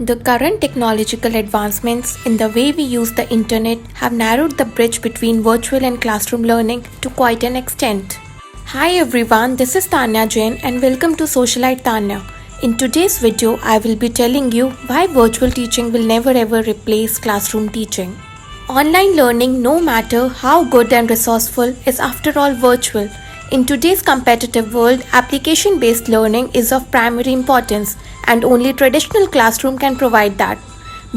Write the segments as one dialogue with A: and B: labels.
A: The current technological advancements in the way we use the internet have narrowed the bridge between virtual and classroom learning to quite an extent. Hi everyone, this is Tanya Jain and welcome to Socialite Tanya. In today's video, I will be telling you why virtual teaching will never ever replace classroom teaching. Online learning, no matter how good and resourceful, is after all virtual. In today's competitive world, application-based learning is of primary importance and only traditional classroom can provide that.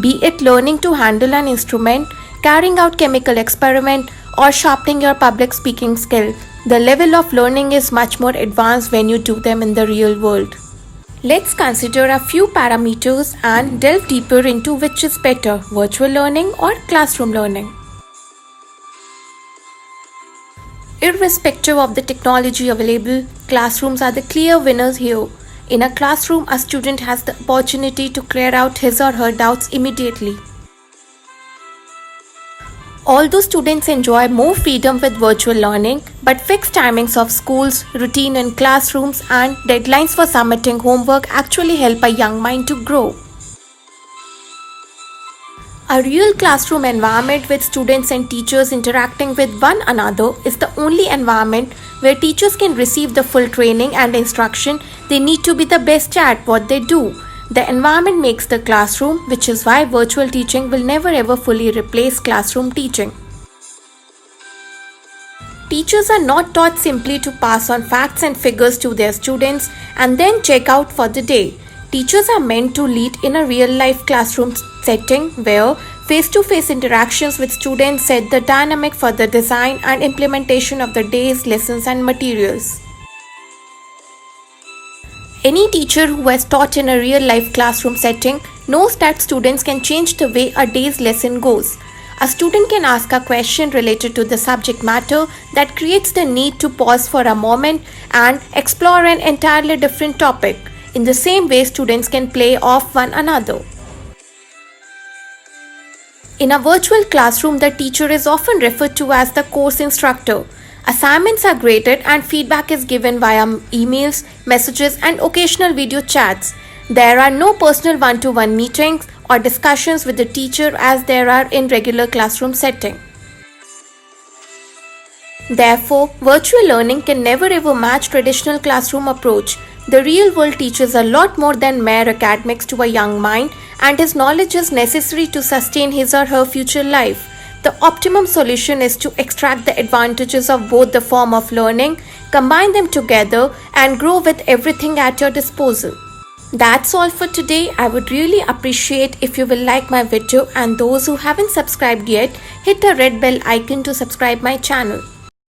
A: Be it learning to handle an instrument, carrying out chemical experiment, or sharpening your public speaking skill, the level of learning is much more advanced when you do them in the real world. Let's consider a few parameters and delve deeper into which is better, virtual learning or classroom learning. Irrespective of the technology available, classrooms are the clear winners here. In a classroom, a student has the opportunity to clear out his or her doubts immediately. Although students enjoy more freedom with virtual learning, but fixed timings of schools, routine in classrooms, and deadlines for submitting homework actually help a young mind to grow. A real classroom environment with students and teachers interacting with one another is the only environment where teachers can receive the full training and instruction they need to be the best at what they do. The environment makes the classroom, which is why virtual teaching will never ever fully replace classroom teaching. Teachers are not taught simply to pass on facts and figures to their students and then check out for the day. Teachers are meant to lead in a real-life classroom setting where face-to-face interactions with students set the dynamic for the design and implementation of the day's lessons and materials. Any teacher who has taught in a real-life classroom setting knows that students can change the way a day's lesson goes. A student can ask a question related to the subject matter that creates the need to pause for a moment and explore an entirely different topic. In the same way, students can play off one another. In a virtual classroom, the teacher is often referred to as the course instructor. Assignments are graded and feedback is given via emails, messages, and occasional video chats. There are no personal one-to-one meetings or discussions with the teacher as there are in regular classroom setting. Therefore, virtual learning can never ever match traditional classroom approach. The real world teaches a lot more than mere academics to a young mind, and his knowledge is necessary to sustain his or her future life. The optimum solution is to extract the advantages of both the form of learning, combine them together, and grow with everything at your disposal. That's all for today. I would really appreciate if you will like my video, and those who haven't subscribed yet, hit the red bell icon to subscribe my channel.